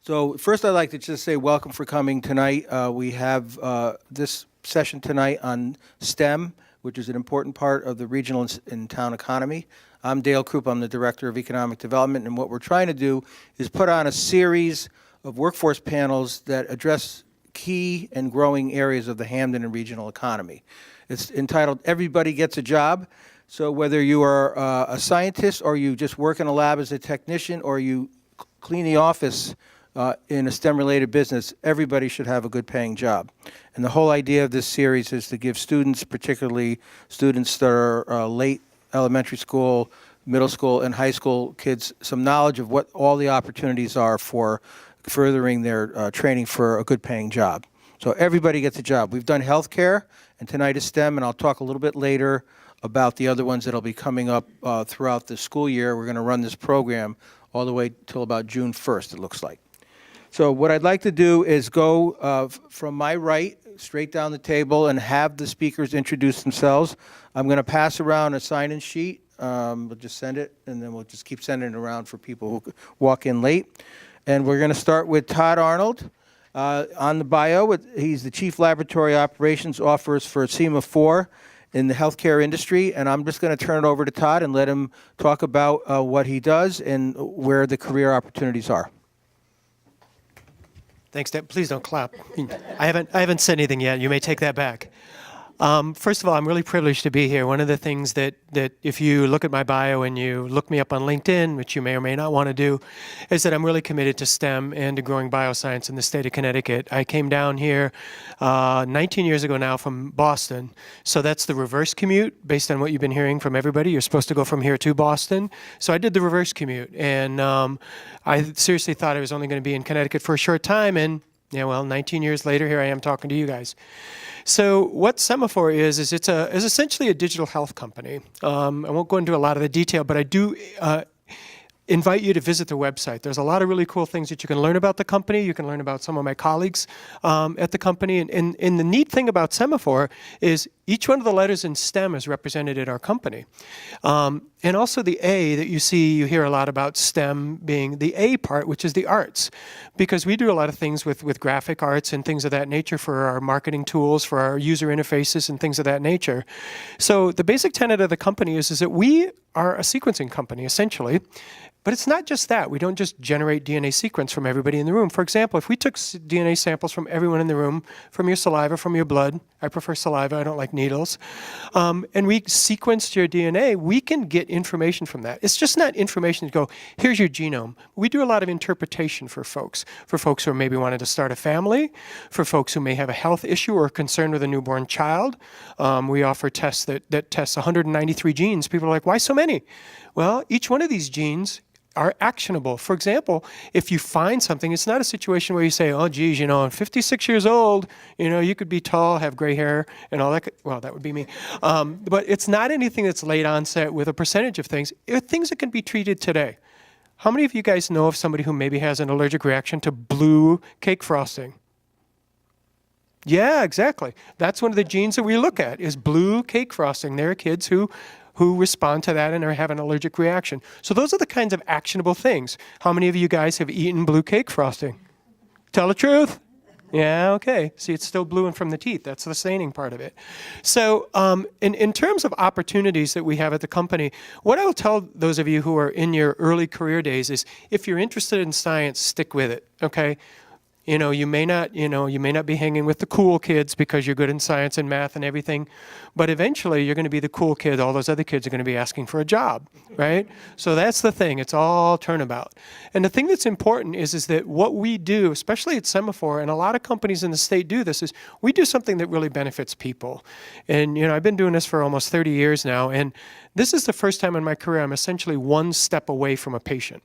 So first, I'd like to just say welcome for coming tonight. We have this session tonight on STEM, which is an important part of the regional and town economy. I'm Dale Krupp. I'm the Director of Economic Development, and what we're trying to do is put on a series of workforce panels that address key and growing areas of the Hamden and regional economy. It's entitled Everybody Gets a Job. So whether you are a scientist or you just work in a lab as a technician or you clean the office in a STEM-related business, everybody should have a good-paying job. And the whole idea of this series is to give students, particularly students that are late elementary school, middle school, and high school kids, some knowledge of what all the opportunities are for furthering their training for a good-paying job. So everybody gets a job. We've done healthcare, and tonight is STEM, and I'll talk a little bit later about the other ones that'll be coming up throughout the school year. We're going to run this program all the way till about June 1st, it looks like. So what I'd like to do is go from my right straight down the table and have the speakers introduce themselves. I'm going to pass around a sign-in sheet. We'll just send it, and then we'll just keep sending it around for people who walk in late. And we're going to start with Todd Arnold. On the bio, he's the Chief Laboratory Operations Officer for SEMA4 in the healthcare industry. And I'm just going to turn it over to Todd and let him talk about what he does and where the career opportunities are. Thanks, Deb. Please don't clap. I haven't said anything yet. You may take that back. First of all, I'm really privileged to be here. One of the things that if you look at my bio and you look me up on LinkedIn, which you may or may not want to do, is that I'm really committed to STEM and to growing bioscience in the state of Connecticut. I came down here 19 years ago now from Boston. So that's the reverse commute based on what you've been hearing from everybody. You're supposed to go from here to Boston. So I did the reverse commute. And I seriously thought I was only going to be in Connecticut for a short time. And yeah, well, 19 years later, here I am talking to you guys. So what Semaphore is it's essentially a digital health company. I won't go into a lot of the detail, but I do invite you to visit the website. There's a lot of really cool things that you can learn about the company. You can learn about some of my colleagues at the company. And the neat thing about Semaphore is each one of the letters in STEM is represented at our company. And also the A that you hear a lot about STEM being the A part, which is the arts. Because we do a lot of things with graphic arts and things of that nature for our marketing tools, for our user interfaces and things of that nature. So the basic tenet of the company is that we are a sequencing company, essentially. But it's not just that. We don't just generate DNA sequence from everybody in the room. For example, if we took DNA samples from everyone in the room, from your saliva, from your blood, I prefer saliva, I don't like needles, and we sequenced your DNA, we can get information from that. It's just not information to go, here's your genome. We do a lot of interpretation for folks who are maybe wanting to start a family, for folks who may have a health issue or concern with a newborn child. We offer tests that test 193 genes. People are like, why so many? Well, each one of these genes are actionable. For example, if you find something, it's not a situation where you say, oh, geez, I'm 56 years old, you could be tall, have gray hair, and all that. Well, that would be me. But it's not anything that's late onset with a percentage of things. It's things that can be treated today. How many of you guys know of somebody who maybe has an allergic reaction to blue cake frosting? Yeah, exactly. That's one of the genes that we look at, is blue cake frosting. There are kids who respond to that and have an allergic reaction. So those are the kinds of actionable things. How many of you guys have eaten blue cake frosting? Tell the truth. Yeah, okay. See, it's still blue and from the teeth. That's the staining part of it. So in terms of opportunities that we have at the company, what I will tell those of you who are in your early career days is if you're interested in science, stick with it, okay? You may not be hanging with the cool kids because you're good in science and math and everything, but eventually you're going to be the cool kid. All those other kids are going to be asking for a job, right? So that's the thing. It's all turnabout. And the thing that's important is that what we do, especially at Semaphore, and a lot of companies in the state do this, is we do something that really benefits people. And, I've been doing this for almost 30 years now, and this is the first time in my career I'm essentially one step away from a patient.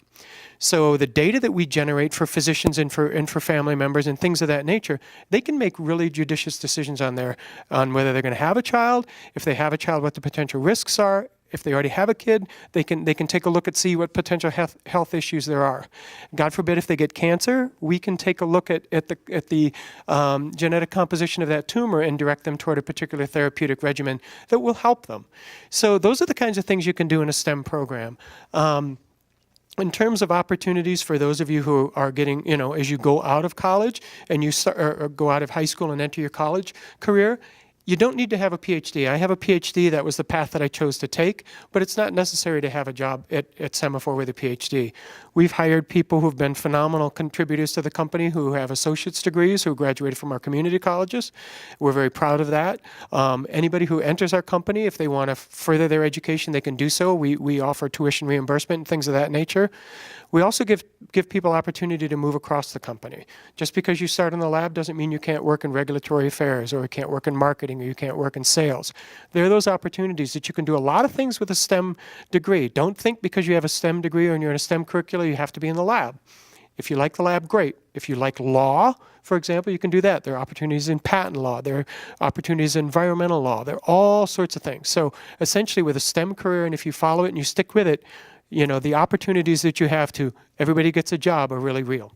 So the data that we generate for physicians and for family members and things of that nature, they can make really judicious decisions on whether they're going to have a child, if they have a child, what the potential risks are. If they already have a kid, they can take a look see what potential health issues there are. God forbid if they get cancer, we can take a look at the genetic composition of that tumor and direct them toward a particular therapeutic regimen that will help them. So those are the kinds of things you can do in a STEM program. In terms of opportunities for those of you who are getting, as you go out of college and you start, or go out of high school and enter your college career, you don't need to have a PhD. I have a PhD. That was the path that I chose to take, but it's not necessary to have a job at Semaphore with a PhD. We've hired people who've been phenomenal contributors to the company who have associate's degrees, who graduated from our community colleges. We're very proud of that. Anybody who enters our company, if they want to further their education, they can do so. We offer tuition reimbursement and things of that nature. We also give people opportunity to move across the company. Just because you start in the lab doesn't mean you can't work in regulatory affairs, or you can't work in marketing, or you can't work in sales. There are those opportunities that you can do a lot of things with a STEM degree. Don't think because you have a STEM degree or you're in a STEM curricula, you have to be in the lab. If you like the lab, great. If you like law, for example, you can do that. There are opportunities in patent law. There are opportunities in environmental law. There are all sorts of things. So essentially with a STEM career, and if you follow it and you stick with it, the opportunities that you have to, everybody gets a job, are really real.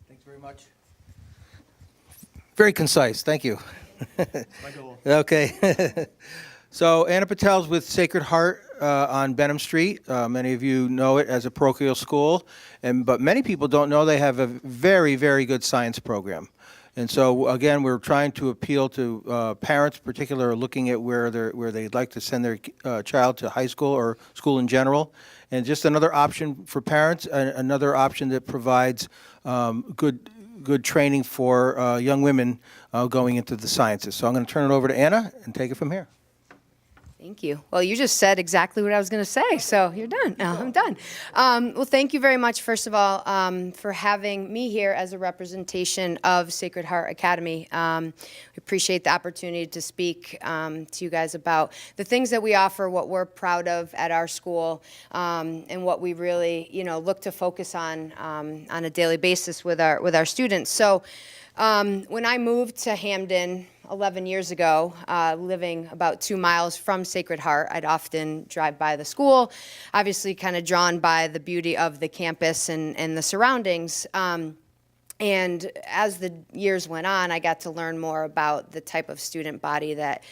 Thanks very much. Very concise. Thank you. My goal. Okay. So Anna Patel's with Sacred Heart on Benham Street. Many of you know it as a parochial school, but many people don't know they have a very, very good science program. And so, again, we're trying to appeal to parents, particularly looking at where they'd like to send their child to high school or school in general. And just another option for parents, another option that provides good training for young women going into the sciences. So I'm going to turn it over to Anna and take it from here. Thank you. Well, you just said exactly what I was going to say, so you're done. I'm done. Well, thank you very much, first of all, for having me here as a representation of Sacred Heart Academy. We appreciate the opportunity to speak to you guys about the things that we offer, what we're proud of at our school, and what we really, look to focus on a daily basis with our students. So, when I moved to Hamden 11 years ago, living about 2 miles from Sacred Heart, I'd often drive by the school, obviously kind of drawn by the beauty of the campus and the surroundings. And as the years went on, I got to learn more about the type of student body that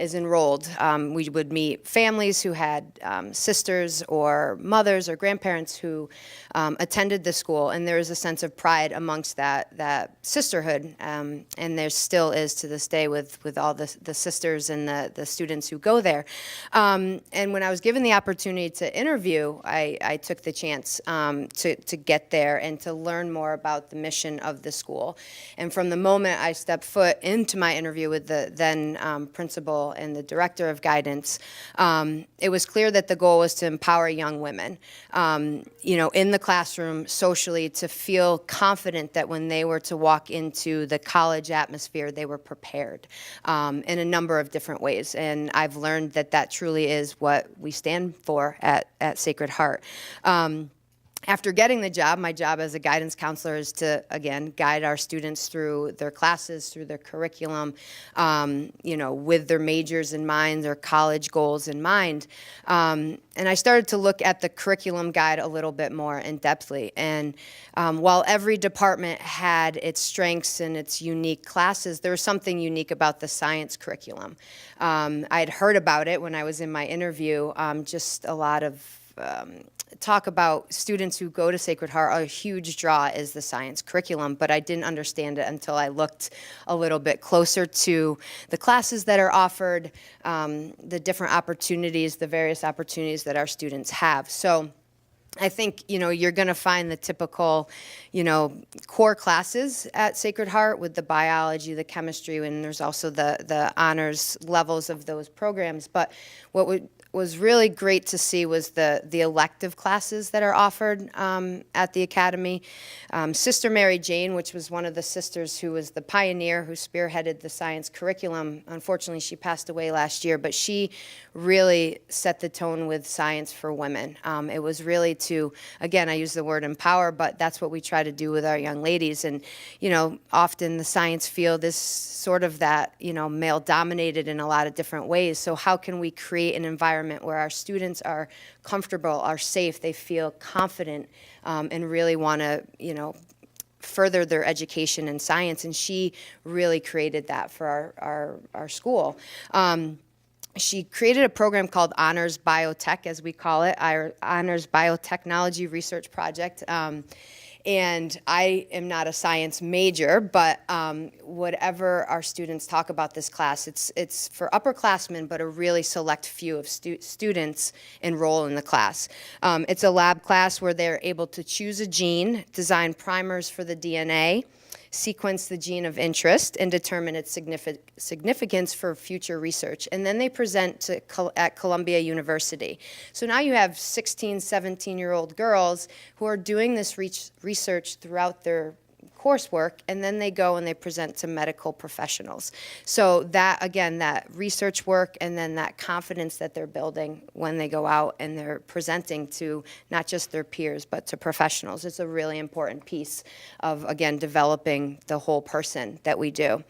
is enrolled. We would meet families who had sisters or mothers or grandparents who attended the school, and there is a sense of pride amongst that sisterhood, and there still is to this day with all the sisters and the students who go there. And when I was given the opportunity to interview, I took the chance to get there and to learn more about the mission of the school. And from the moment I stepped foot into my interview with the then principal and the director of guidance, it was clear that the goal was to empower young women, in the classroom, socially, to feel confident that when they were to walk into the college atmosphere, they were prepared in a number of different ways. And I've learned that truly is what we stand for at Sacred Heart. After getting the job, my job as a guidance counselor is to, again, guide our students through their classes, through their curriculum, with their majors in mind, their college goals in mind. And I started to look at the curriculum guide a little bit more in depthly. And while every department had its strengths and its unique classes, there was something unique about the science curriculum. I had heard about it when I was in my interview, just a lot of talk about students who go to Sacred Heart. A huge draw is the science curriculum, but I didn't understand it until I looked a little bit closer to the classes that are offered, the different opportunities, the various opportunities that our students have. So I think, you're going to find the typical, core classes at Sacred Heart with the biology, the chemistry, and there's also the honors levels of those programs. But what was really great to see was the elective classes that are offered at the academy. Sister Mary Jane, which was one of the sisters who was the pioneer who spearheaded the science curriculum, unfortunately she passed away last year, but she really set the tone with science for women. It was really to, again, I use the word empower, but that's what we try to do with our young ladies. And, often the science field is sort of that, male dominated in a lot of different ways. So how can we create an environment where our students are comfortable, are safe, they feel confident, and really want to, further their education in science? And she really created that for our school. she created a program called Honors Biotech, as we call it, our Honors Biotechnology Research Project. And I am not a science major, but whatever our students talk about this class, it's for upperclassmen, but a really select few of students enroll in the class. It's a lab class where they're able to choose a gene, design primers for the DNA, sequence the gene of interest, and determine its significance for future research. And then they present at Columbia University. So now you have 16, 17-year-old girls who are doing this research throughout their coursework, and then they go and they present to medical professionals. So that, again, that research work and then that confidence that they're building when they go out and they're presenting to not just their peers, but to professionals. It's a really important piece of, again, developing the whole person that we do.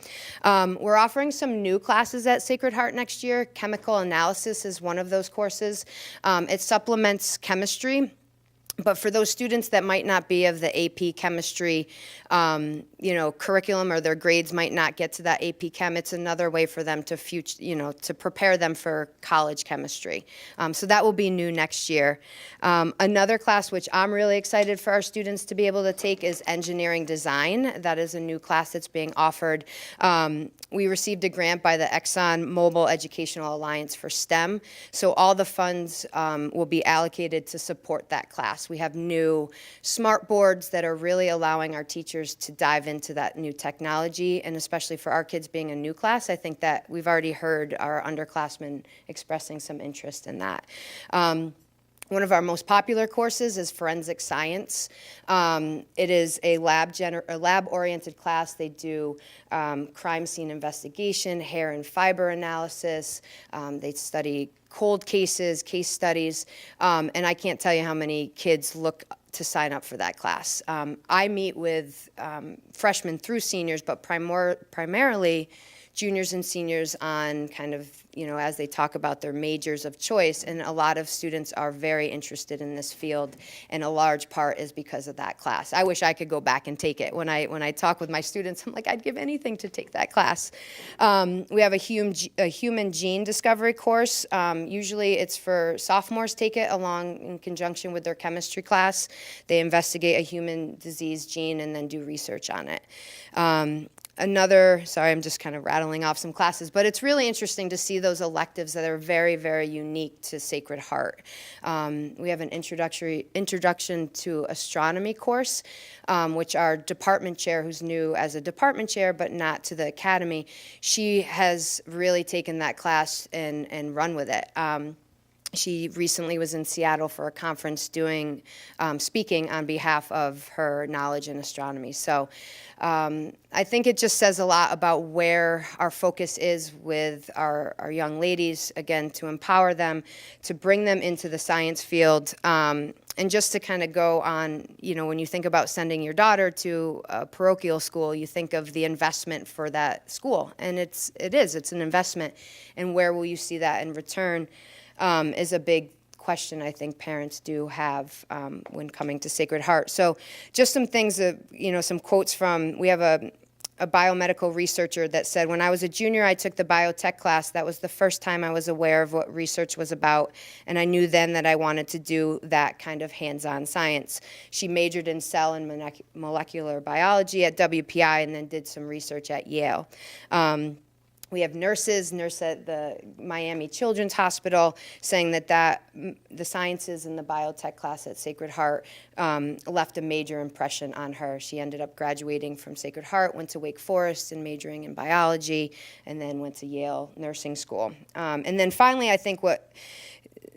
We're offering some new classes at Sacred Heart next year. Chemical analysis is one of those courses. It supplements chemistry. But for those students that might not be of the AP chemistry, curriculum, or their grades might not get to that AP Chem, it's another way for them to to prepare them for college chemistry. So that will be new next year. Another class which I'm really excited for our students to be able to take is engineering design. That is a new class that's being offered. We received a grant by the Exxon Mobil Educational Alliance for STEM, so all the funds will be allocated to support that class. We have new smart boards that are really allowing our teachers to dive into that new technology, and especially for our kids being a new class, I think that we've already heard our underclassmen expressing some interest in that. One of our most popular courses is forensic science. It is a lab-oriented class. They do crime scene investigation, hair and fiber analysis. They study cold cases, case studies, and I can't tell you how many kids look to sign up for that class. I meet with freshmen through seniors, but primarily juniors and seniors on kind of, as they talk about their majors of choice, and a lot of students are very interested in this field, and a large part is because of that class. I wish I could go back and take it. When I talk with my students, I'm like, I'd give anything to take that class. We have a human gene discovery course. Usually it's for sophomores take it along in conjunction with their chemistry class. They investigate a human disease gene and then do research on it. Sorry, I'm just kind of rattling off some classes, but it's really interesting to see those electives that are very, very unique to Sacred Heart. We have an introduction to astronomy course, which our department chair, who's new as a department chair, but not to the academy, she has really taken that class and run with it. She recently was in Seattle for a conference speaking on behalf of her knowledge in astronomy. So I think it just says a lot about where our focus is with our young ladies, again, to empower them, to bring them into the science field, and just to kind of go on, when you think about sending your daughter to a parochial school, you think of the investment for that school. And it's an investment. And where will you see that in return? Is a big question I think parents do have when coming to Sacred Heart. So just some things, some quotes from, we have a biomedical researcher that said, when I was a junior, I took the biotech class. That was the first time I was aware of what research was about, and I knew then that I wanted to do that kind of hands-on science. She majored in cell and molecular biology at WPI and then did some research at Yale. We have nurse at the Miami Children's Hospital, saying that the sciences and the biotech class at Sacred Heart left a major impression on her. She ended up graduating from Sacred Heart, went to Wake Forest and majoring in biology, and then went to Yale Nursing School. And then finally, I think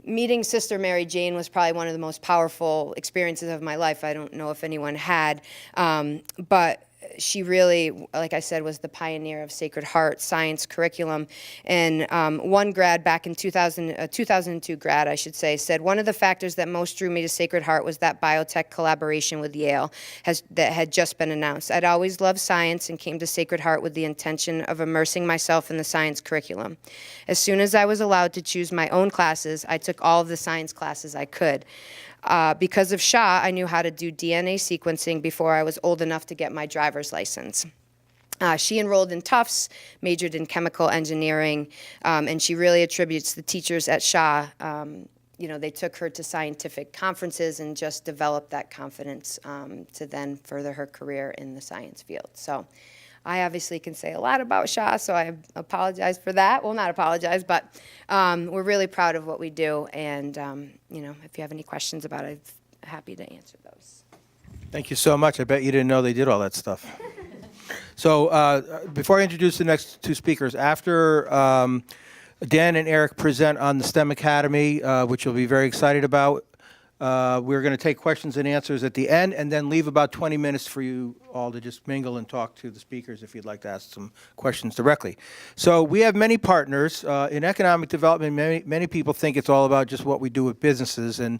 meeting Sister Mary Jane was probably one of the most powerful experiences of my life. I don't know if anyone had, but she really, like I said, was the pioneer of Sacred Heart science curriculum. And one grad back in 2002 grad, I should say, said, one of the factors that most drew me to Sacred Heart was that biotech collaboration with Yale that had just been announced. I'd always loved science and came to Sacred Heart with the intention of immersing myself in the science curriculum. As soon as I was allowed to choose my own classes, I took all of the science classes I could. Because of Shaw, I knew how to do DNA sequencing before I was old enough to get my driver's license. She enrolled in Tufts, majored in chemical engineering, and she really attributes the teachers at Shaw. They took her to scientific conferences and just developed that confidence to then further her career in the science field. So I obviously can say a lot about Shaw, so I apologize for that. Well, not apologize, but we're really proud of what we do. And, if you have any questions about it, I'm happy to answer those. Thank you so much. I bet you didn't know they did all that stuff. So before I introduce the next two speakers, after Dan and Eric present on the STEM Academy, which you'll be very excited about, we're going to take questions and answers at the end and then leave about 20 minutes for you all to just mingle and talk to the speakers if you'd like to ask some questions directly. So we have many partners. In economic development, many people think it's all about just what we do with businesses, and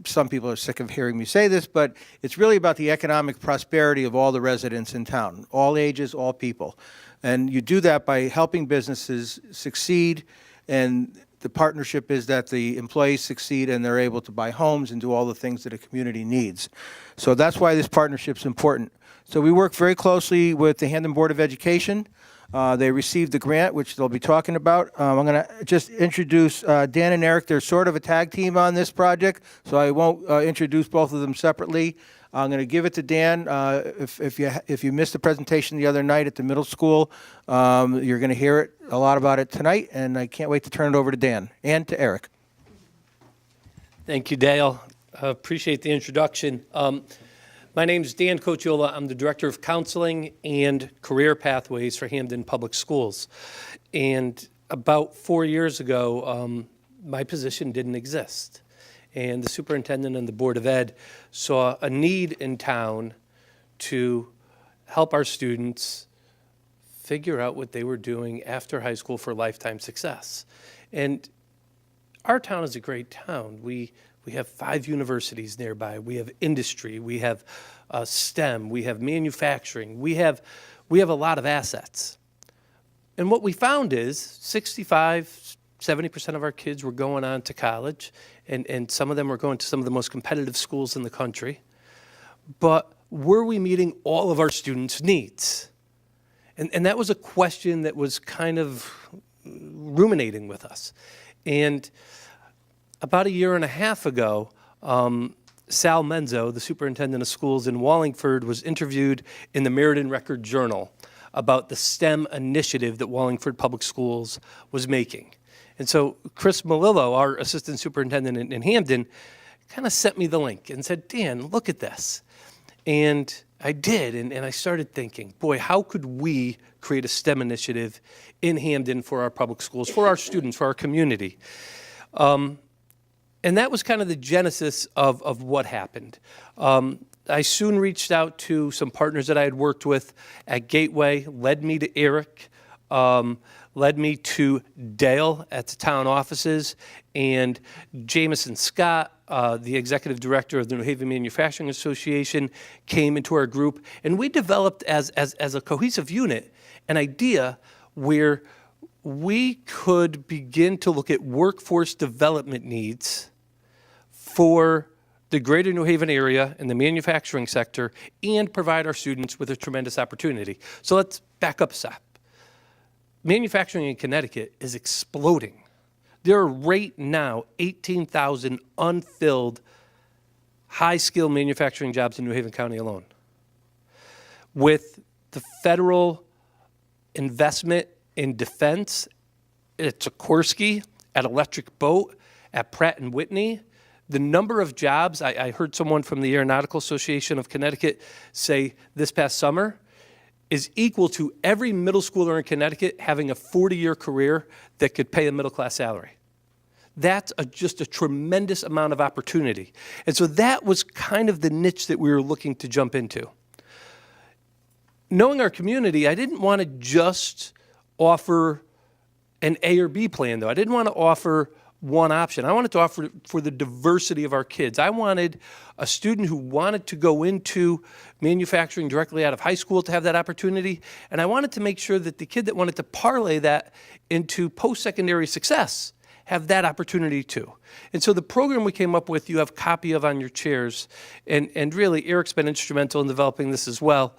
some people are sick of hearing me say this, but it's really about the economic prosperity of all the residents in town, all ages, all people. And you do that by helping businesses succeed, and the partnership is that the employees succeed and they're able to buy homes and do all the things that a community needs. So that's why this partnership is important. So we work very closely with the Hamden Board of Education. They received the grant, which they'll be talking about. I'm going to just introduce Dan and Eric. They're sort of a tag team on this project, so I won't introduce both of them separately. I'm going to give it to Dan. If you missed the presentation the other night at the middle school, you're going to hear it a lot about it tonight, and I can't wait to turn it over to Dan and to Eric. Thank you, Dale. Appreciate the introduction. My name is Dan Cocciola. I'm the Director of Counseling and Career Pathways for Hamden Public Schools. And about 4 years ago, my position didn't exist. And the superintendent and the Board of Ed saw a need in town to help our students figure out what they were doing after high school for lifetime success. And our town is a great town. We have 5 universities nearby. We have industry. We have STEM. We have manufacturing. We have a lot of assets. And what we found is 70% of our kids were going on to college, and some of them were going to some of the most competitive schools in the country. But were we meeting all of our students' needs? And that was a question that was kind of ruminating with us. And about 1.5 years ago, Sal Menzo, the superintendent of schools in Wallingford, was interviewed in the Meriden Record Journal about the STEM initiative that Wallingford Public Schools was making. And so Chris Malillo, our assistant superintendent in Hamden, kind of sent me the link and said, Dan, look at this. And I did, and I started thinking, boy, how could we create a STEM initiative in Hamden for our public schools, for our students, for our community? And that was kind of the genesis of what happened. I soon reached out to some partners that I had worked with at Gateway, led me to Eric, led me to Dale at the town offices, and Jameson Scott, the executive director of the New Haven Manufacturing Association, came into our group, and we developed as a cohesive unit an idea where we could begin to look at workforce development needs for the greater New Haven area and the manufacturing sector, and provide our students with a tremendous opportunity. So let's back up a step. Manufacturing in Connecticut is exploding. There are right now 18,000 unfilled high-skilled manufacturing jobs in New Haven County alone. With the federal investment in defense at Sikorsky, at Electric Boat, at Pratt & Whitney, the number of jobs, I heard someone from the Aeronautical Association of Connecticut say this past summer, is equal to every middle schooler in Connecticut having a 40-year career that could pay a middle-class salary. That's just a tremendous amount of opportunity. And so that was kind of the niche that we were looking to jump into. Knowing our community, I didn't want to just offer an A or B plan, though. I didn't want to offer one option. I wanted to offer for the diversity of our kids. I wanted a student who wanted to go into manufacturing directly out of high school to have that opportunity, and I wanted to make sure that the kid that wanted to parlay that into post-secondary success have that opportunity too. And so the program we came up with, you have a copy of on your chairs, and really Eric's been instrumental in developing this as well.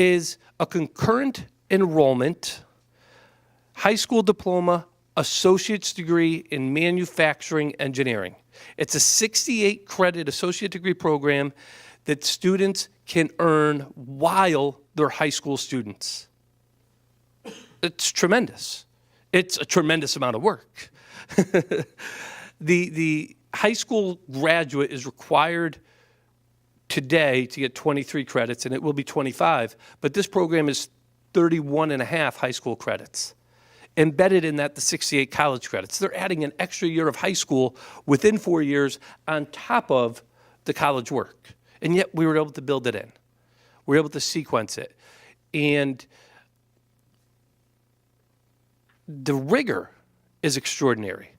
is a concurrent enrollment high school diploma, associate's degree in manufacturing engineering. It's a 68 credit associate degree program that students can earn while they're high school students. It's tremendous. It's a tremendous amount of work. The high school graduate is required today to get 23 credits, and it will be 25, but this program is 31 and a half high school credits. Embedded in that, the 68 college credits. They're adding an extra year of high school within 4 years on top of the college work. And yet we were able to build it in. We were able to sequence it. And the rigor is extraordinary.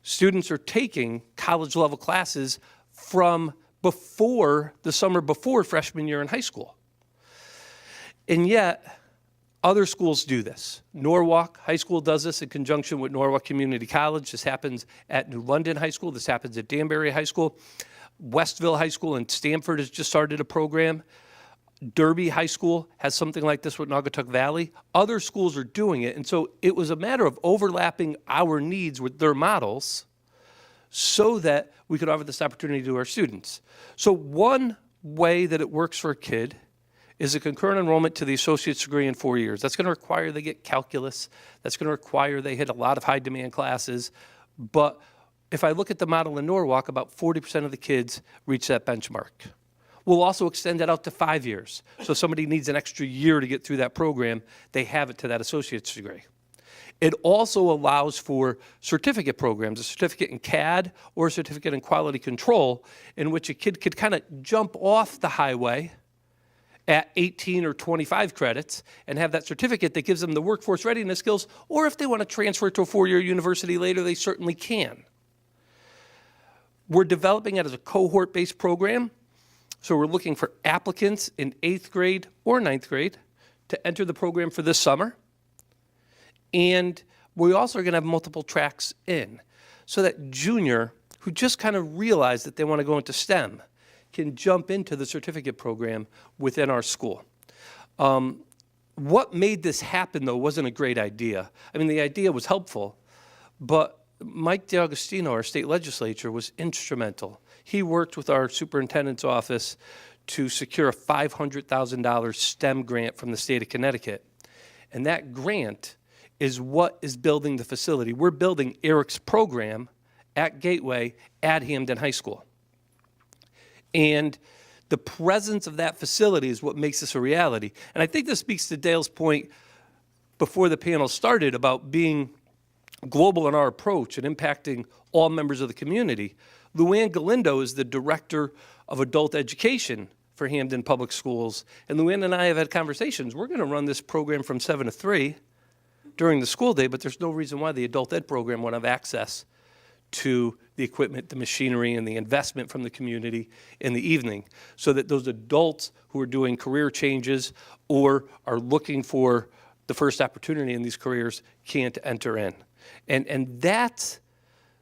Students are taking college level classes from before the summer before freshman year in high school. And yet, other schools do this. Norwalk High School does this in conjunction with Norwalk Community College. This happens at New London High School. This happens at Danbury High School. Westville High School in Stamford has just started a program. Derby High School has something like this with Naugatuck Valley. Other schools are doing it. And so it was a matter of overlapping our needs with their models so that we could offer this opportunity to our students. So one way that it works for a kid is a concurrent enrollment to the associate's degree in 4 years. That's going to require they get calculus. That's going to require they hit a lot of high demand classes. But if I look at the model in Norwalk, about 40% of the kids reach that benchmark. We'll also extend that out to 5 years. So if somebody needs an extra year to get through that program, they have it to that associate's degree. It also allows for certificate programs, a certificate in CAD or a certificate in quality control, in which a kid could kind of jump off the highway at 18 or 25 credits and have that certificate that gives them the workforce readiness skills, or if they want to transfer to a 4-year university later, they certainly can. We're developing it as a cohort-based program, so we're looking for applicants in 8th grade or 9th grade to enter the program for this summer. And we also are going to have multiple tracks in, so that junior who just kind of realized that they want to go into STEM can jump into the certificate program within our school. What made this happen, though, wasn't a great idea. I mean, the idea was helpful, but Mike DeAugustino, our state legislature, was instrumental. He worked with our superintendent's office to secure a $500,000 STEM grant from the state of Connecticut. And that grant is what is building the facility. We're building Eric's program at Gateway at Hamden High School. And the presence of that facility is what makes this a reality. And I think this speaks to Dale's point before the panel started about being global in our approach and impacting all members of the community. Luann Galindo is the director of adult education for Hamden Public Schools. And Luann and I have had conversations. We're going to run this program from 7 to 3 during the school day, but there's no reason why the adult ed program won't have access to the equipment, the machinery, and the investment from the community in the evening, so that those adults who are doing career changes or are looking for the first opportunity in these careers can't enter in. And that's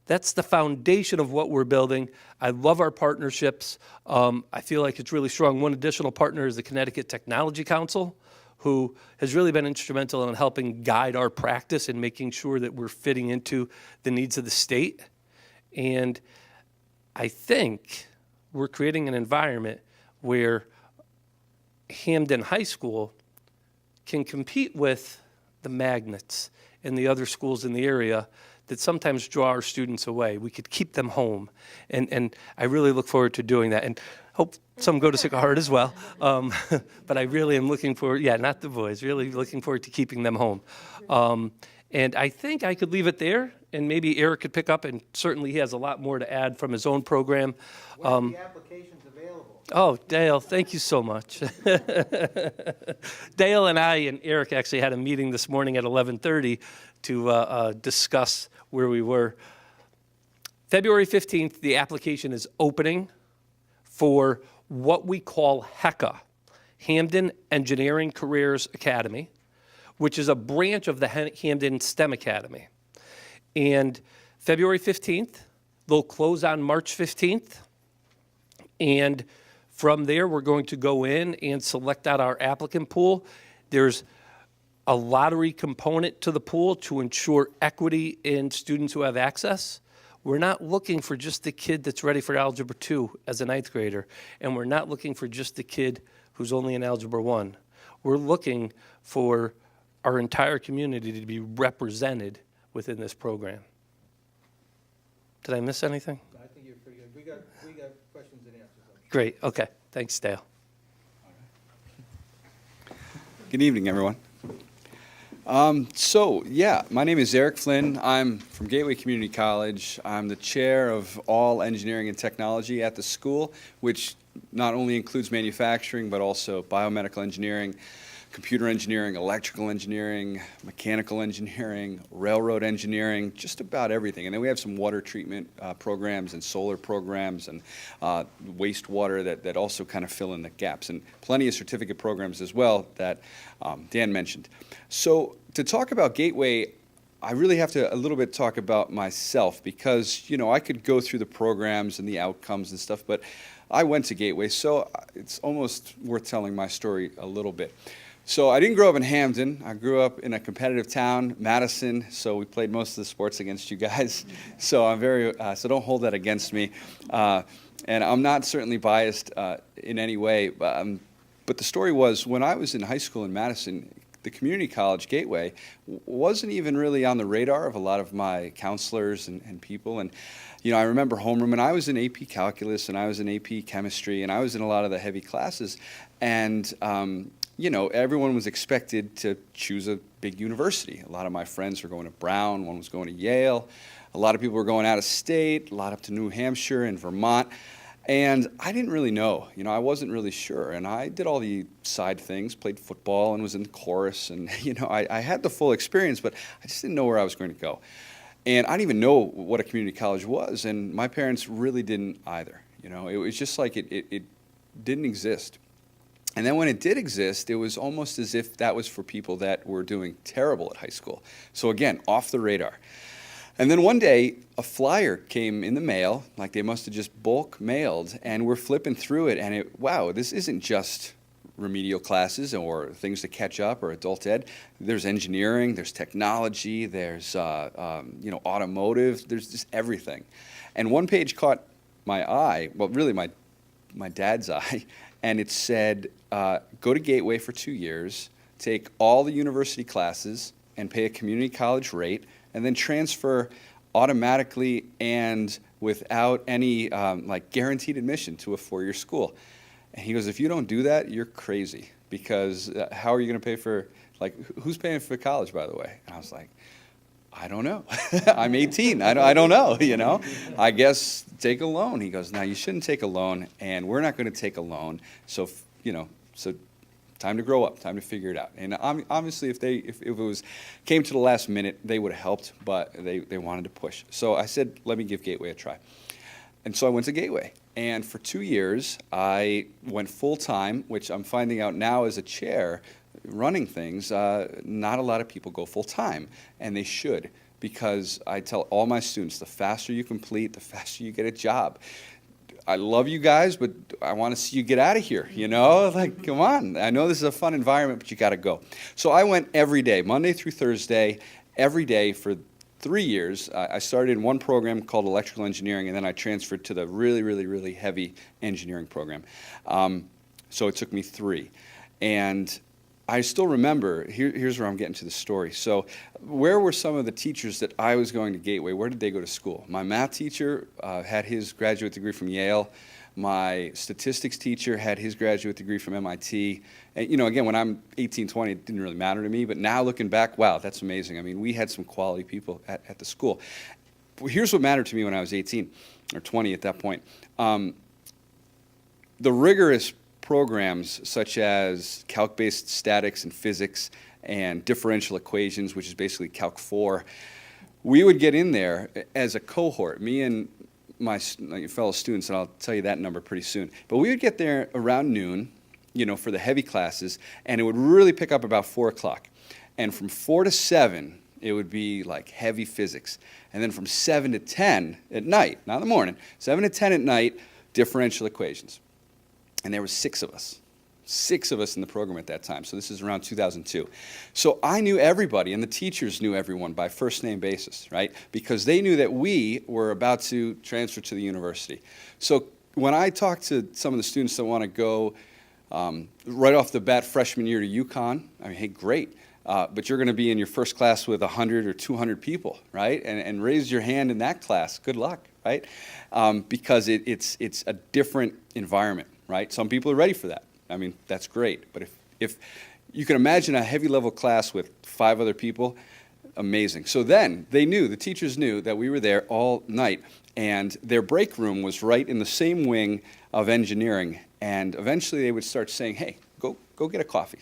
the foundation of what we're building. I love our partnerships. I feel like it's really strong. One additional partner is the Connecticut Technology Council, who has really been instrumental in helping guide our practice and making sure that we're fitting into the needs of the state. And I think we're creating an environment where Hamden High School can compete with the magnets and the other schools in the area that sometimes draw our students away. We could keep them home. And I really look forward to doing that. And hope some go to Sacred Heart as well. But I really am looking forward, not the boys, really looking forward to keeping them home. And I think I could leave it there, and maybe Eric could pick up, and certainly he has a lot more to add from his own program. When are the applications available? Oh, Dale, thank you so much. Dale and I and Eric actually had a meeting this morning at 11:30 to discuss where we were. February 15th, the application is opening for what we call HECA, Hamden Engineering Careers Academy, which is a branch of the Hamden STEM Academy. And February 15th, they'll close on March 15th. And From there, we're going to go in and select out our applicant pool. There's a lottery component to the pool to ensure equity in students who have access. We're not looking for just the kid that's ready for Algebra 2 as a ninth grader, and we're not looking for just the kid who's only in Algebra 1. We're looking for our entire community to be represented within this program. Did I miss anything? I think you're pretty good. We got questions and answers. Great, okay. Thanks, Dale. Good evening, everyone. My name is Eric Flynn. I'm from Gateway Community College. I'm the chair of all engineering and technology at the school, which not only includes manufacturing, but also biomedical engineering, computer engineering, electrical engineering, mechanical engineering, railroad engineering, just about everything. And then we have some water treatment programs and solar programs and wastewater that also kind of fill in the gaps, and plenty of certificate programs as well that Dan mentioned. So to talk about Gateway, I really have to a little bit talk about myself, because, you know, I could go through the programs and the outcomes and stuff, but I went to Gateway, so it's almost worth telling my story a little bit. So I didn't grow up in Hamden. I grew up in a competitive town, Madison, so we played most of the sports against you guys. So I'm so don't hold that against me. And I'm not certainly biased in any way, but the story was, when I was in high school in Madison, the community college Gateway wasn't even really on the radar of a lot of my counselors and people. And, you know, I remember homeroom, and I was in AP Calculus, and I was in AP Chemistry, and I was in a lot of the heavy classes. And, you know, everyone was expected to choose a big university. A lot of my friends were going to Brown, one was going to Yale. A lot of people were going out of state, a lot up to New Hampshire and Vermont. And I didn't really know, you know, I wasn't really sure. And I did all the side things, played football and was in chorus. And, you know, I had the full experience, but I just didn't know where I was going to go. And I didn't even know what a community college was. And my parents really didn't either. You know, it was just like it didn't exist. And then when it did exist, it was almost as if that was for people that were doing terrible at high school. So again, off the radar. And then one day, a flyer came in the mail, like they must have just bulk mailed, and we're flipping through it, and wow, this isn't just remedial classes or things to catch up or adult ed. There's engineering, there's technology, there's you know, automotive, there's just everything. And one page caught my eye, well, really my dad's eye, and it said, go to Gateway for 2 years, take all the university classes, and pay a community college rate, and then transfer automatically and without any like guaranteed admission to a 4-year school. And he goes, if you don't do that, you're crazy, because how are you going to pay for, like, who's paying for college, by the way? And I was like, I don't know. I'm 18. I don't know, you know. I guess take a loan. He goes, no, you shouldn't take a loan, and we're not going to take a loan. So, you know, so time to grow up, time to figure it out. And obviously, if it came to the last minute, they would have helped, but they wanted to push. So I said, let me give Gateway a try. And so I went to Gateway. And for 2 years, I went full-time, which I'm finding out now as a chair running things, not a lot of people go full-time, and they should, because I tell all my students, the faster you complete, the faster you get a job. I love you guys, but I want to see you get out of here, you know? Like, come on. I know this is a fun environment, but you got to go. So I went every day, Monday through Thursday, every day for 3 years. I started in one program called electrical engineering, and then I transferred to the really, really, really heavy engineering program. So it took me 3. And I still remember, here's where I'm getting to the story. So where were some of the teachers that I was going to Gateway? Where did they go to school? My math teacher had his graduate degree from Yale. My statistics teacher had his graduate degree from MIT. And, you know, again, when I'm 18, 20, it didn't really matter to me. But now looking back, wow, that's amazing. I mean, we had some quality people at the school. Here's what mattered to me when I was 18, or 20 at that point. The rigorous programs such as calc-based statics and physics and differential equations, which is basically Calc 4, we would get in there as a cohort, me and my fellow students, and I'll tell you that number pretty soon. But we would get there around noon, you know, for the heavy classes, and it would really pick up about 4 o'clock. And from 4 to 7, it would be like heavy physics. And then from 7 to 10 at night, not in the morning, 7 to 10 at night, differential equations. and there were 6 of us. 6 of us in the program at that time. So this is around 2002. So I knew everybody, and the teachers knew everyone by first name basis, right? Because they knew that we were about to transfer to the university. So when I talk to some of the students that want to go right off the bat freshman year to UConn, I mean, hey, great. But you're going to be in your first class with 100 or 200 people, right? And raise your hand in that class. Good luck, right? Because it's a different environment, right? Some people are ready for that. I mean, that's great. But if you can imagine a heavy level class with 5 other people, amazing. So then they knew, the teachers knew that we were there all night, and their break room was right in the same wing of engineering. And eventually they would start saying, hey, go get a coffee.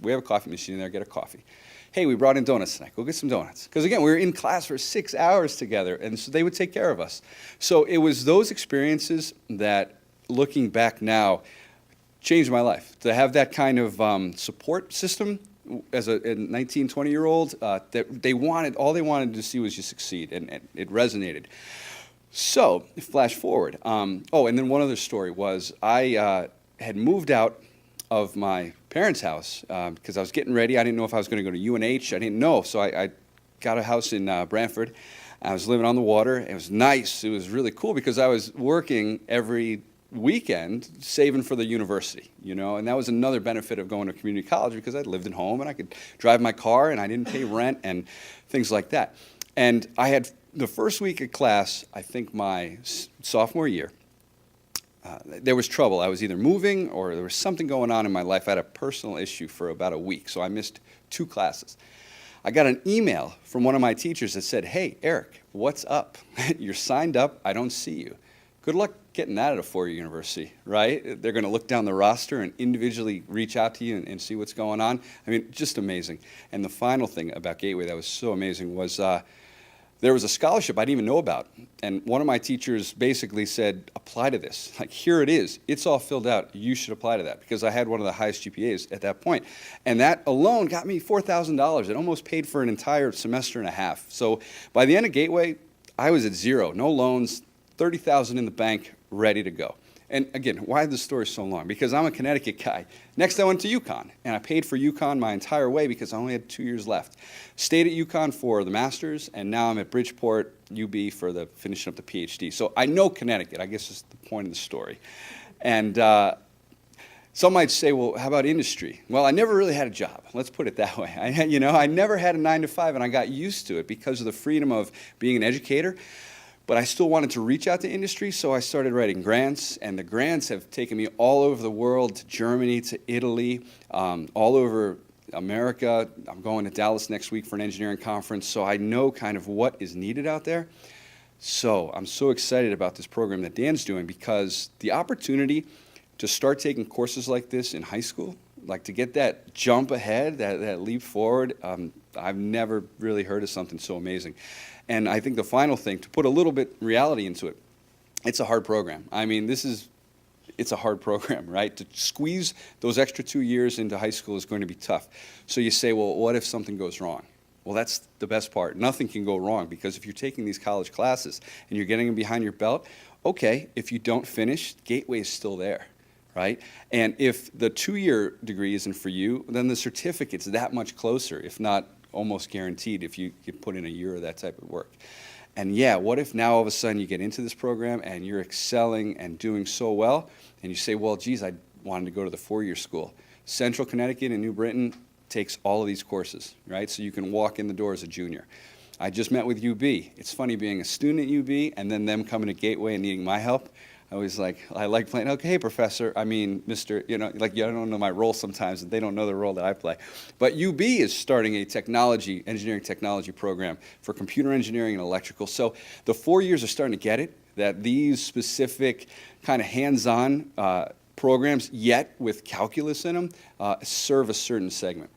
We have a coffee machine in there, get a coffee. Hey, we brought in donuts tonight, go get some donuts. Because again, we were in class for 6 hours together, and so they would take care of us. So it was those experiences that, looking back now, changed my life. To have that kind of support system as a 19, 20-year-old, that all they wanted to see was you succeed, and it resonated. So, flash forward. And then one other story was I had moved out of my parents' house because I was getting ready. I didn't know if I was going to go to UNH. I didn't know, so I got a house in Brantford. I was living on the water. It was nice. It was really cool because I was working every weekend saving for the university, and that was another benefit of going to community college because I lived at home and I could drive my car and I didn't pay rent and things like that. And I had the first week of class, I think my sophomore year, there was trouble. I was either moving or there was something going on in my life. I had a personal issue for about a week, so I missed 2 classes. I got an email from one of my teachers that said, hey, Eric, what's up? You're signed up. I don't see you. Good luck getting that at a 4-year university, right? They're going to look down the roster and individually reach out to you and see what's going on. I mean, just amazing. And the final thing about Gateway that was so amazing was there was a scholarship I didn't even know about. And one of my teachers basically said, apply to this. Like, here it is. It's all filled out. You should apply to that, because I had one of the highest GPAs at that point. And that alone got me $4,000. It almost paid for an entire semester and a half. So by the end of Gateway, I was at 0, no loans, $30,000 in the bank, ready to go. And again, why is the story so long? Because I'm a Connecticut guy. Next, I went to UConn, and I paid for UConn my entire way because I only had 2 years left. Stayed at UConn for the master's, and now I'm at Bridgeport, UB, for finishing up the PhD. So I know Connecticut. I guess that's the point of the story. And some might say, well, how about industry? Well, I never really had a job. Let's put it that way. I never had a 9-to-5, and I got used to it because of the freedom of being an educator. But I still wanted to reach out to industry, so I started writing grants, and the grants have taken me all over the world, to Germany, to Italy, all over America. I'm going to Dallas next week for an engineering conference, so I know kind of what is needed out there. So I'm so excited about this program that Dan's doing, because the opportunity to start taking courses like this in high school, like to get that jump ahead, that leap forward, I've never really heard of something so amazing. And I think the final thing, to put a little bit reality into it, it's a hard program. I mean, it's a hard program, right? To squeeze those extra 2 years into high school is going to be tough. So you say, well, what if something goes wrong? Well, that's the best part. Nothing can go wrong, because if you're taking these college classes and you're getting them behind your belt, okay, if you don't finish, Gateway is still there, right? And if the 2-year degree isn't for you, then the certificate's that much closer, if not almost guaranteed, if you put in a year of that type of work. And yeah, what if now all of a sudden you get into this program and you're excelling and doing so well, and you say, well, geez, I wanted to go to the 4-year school. Central Connecticut and New Britain takes all of these courses, right? So you can walk in the door as a junior. I just met with UB. It's funny being a student at UB and then them coming to Gateway and needing my help. I like playing, okay, professor, I mean, Mr., you don't know my role sometimes, and they don't know the role that I play. But UB is starting a engineering technology program for computer engineering and electrical. So the 4 years are starting to get it, that these specific kind of hands-on programs, yet with calculus in them, serve a certain segment,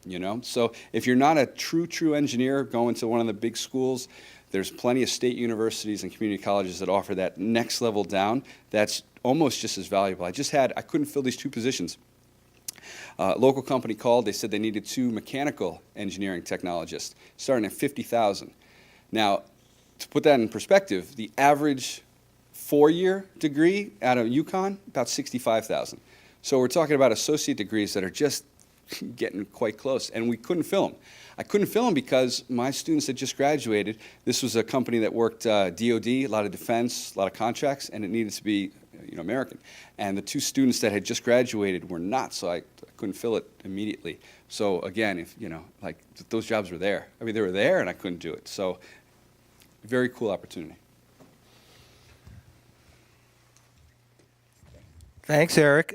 So if you're not a true engineer going to one of the big schools, there's plenty of state universities and community colleges that offer that next level down that's almost just as valuable. I couldn't fill these 2 positions. Local company called, they said they needed 2 mechanical engineering technologists, starting at $50,000. Now, to put that in perspective, the average 4-year degree out of UConn, about $65,000. So we're talking about associate degrees that are just getting quite close, and we couldn't fill them. I couldn't fill them because my students had just graduated. This was a company that worked DOD, a lot of defense, a lot of contracts, and it needed to be American. And the two students that had just graduated were not, so I couldn't fill it immediately. So again, if like those jobs were there. I mean, they were there, and I couldn't do it. So very cool opportunity. Thanks, Eric.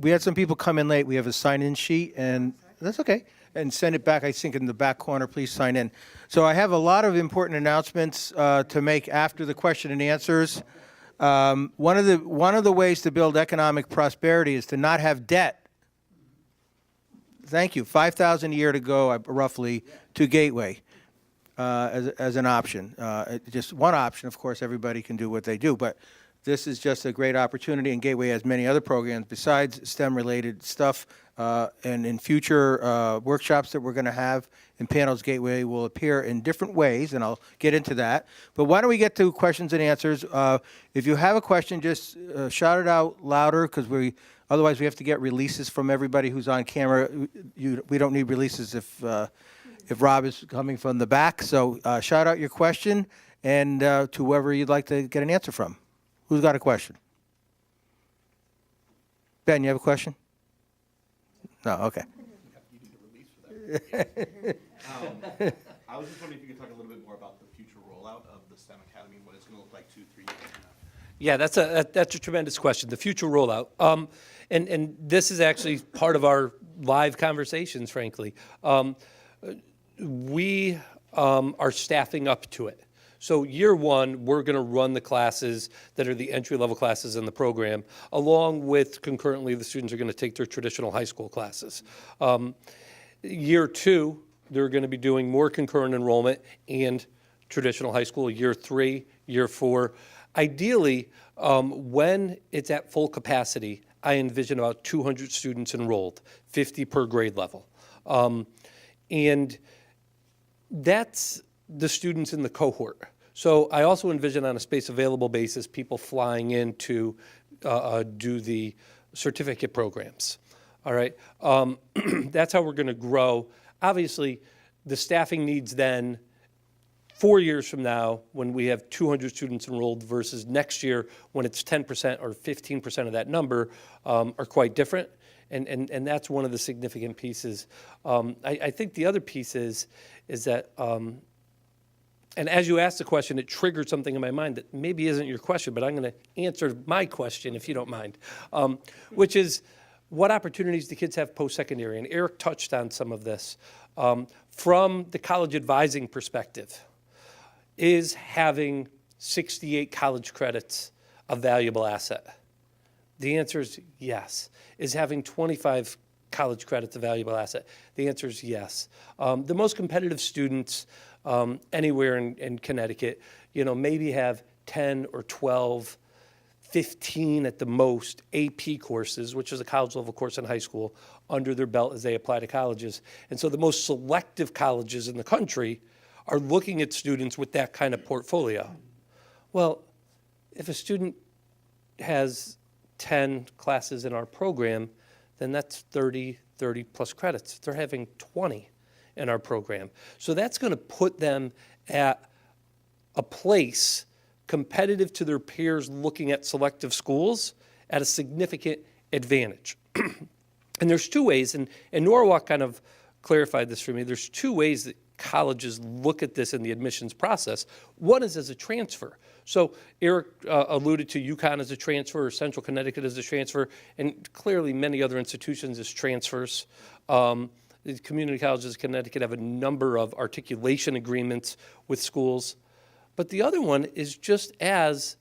We had some people come in late. We have a sign-in sheet, and that's okay. And send it back, I think, in the back corner. Please sign in. So I have a lot of important announcements to make after the question and answers. One of the ways to build economic prosperity is to not have debt. Thank you. $5,000 a year to go, roughly, to Gateway as an option. Just one option, of course. Everybody can do what they do, but this is just a great opportunity, and Gateway has many other programs besides STEM-related stuff. And in future workshops that we're going to have and panels, Gateway will appear in different ways, and I'll get into that. But why don't we get to questions and answers? If you have a question, just shout it out louder, because otherwise we have to get releases from everybody who's on camera. We don't need releases if Rob is coming from the back. So shout out your question and to whoever you'd like to get an answer from. Who's got a question? Ben, you have a question? No, okay. You need a release for that. I was just wondering if you could talk a little bit more about the future rollout of the STEM Academy, what it's going to look like 2-3 years from now. Yeah, that's a tremendous question. The future rollout, and this is actually part of our live conversations. Frankly, we are staffing up to it. So year one, we're going to run the classes that are the entry-level classes in the program, along with concurrently the students are going to take their traditional high school classes. Year two, they're going to be doing more concurrent enrollment and traditional high school. Year three, year four. Ideally, when it's at full capacity, I envision about 200 students enrolled, 50 per grade level. And that's the students in the cohort. So I also envision on a space available basis people flying in to do the certificate programs. All right, that's how we're going to grow. Obviously, the staffing needs then 4 years from now when we have 200 students enrolled versus next year when it's 10% or 15% of that number are quite different. And that's one of the significant pieces. I think the other piece is that, and as you asked the question, it triggered something in my mind that maybe isn't your question, but I'm going to answer my question if you don't mind, which is what opportunities do kids have post-secondary? And Eric touched on some of this. From the college advising perspective, is having 68 college credits a valuable asset? The answer is yes. Is having 25 college credits a valuable asset? The answer is yes. The most competitive students anywhere in Connecticut, maybe have 10 or 12, 15 at the most AP courses, which is a college level course in high school, under their belt as they apply to colleges. And so the most selective colleges in the country are looking at students with that kind of portfolio. Well, if a student has 10 classes in our program, then that's 30 plus credits. They're having 20 in our program. So that's going to put them at a place competitive to their peers looking at selective schools at a significant advantage. And there's two ways, and Norwalk kind of clarified this for me. There's two ways that colleges look at this in the admissions process. One is as a transfer. So Eric alluded to UConn as a transfer, or Central Connecticut as a transfer, and clearly many other institutions as transfers. The community colleges of Connecticut have a number of articulation agreements with schools. But the other one is just as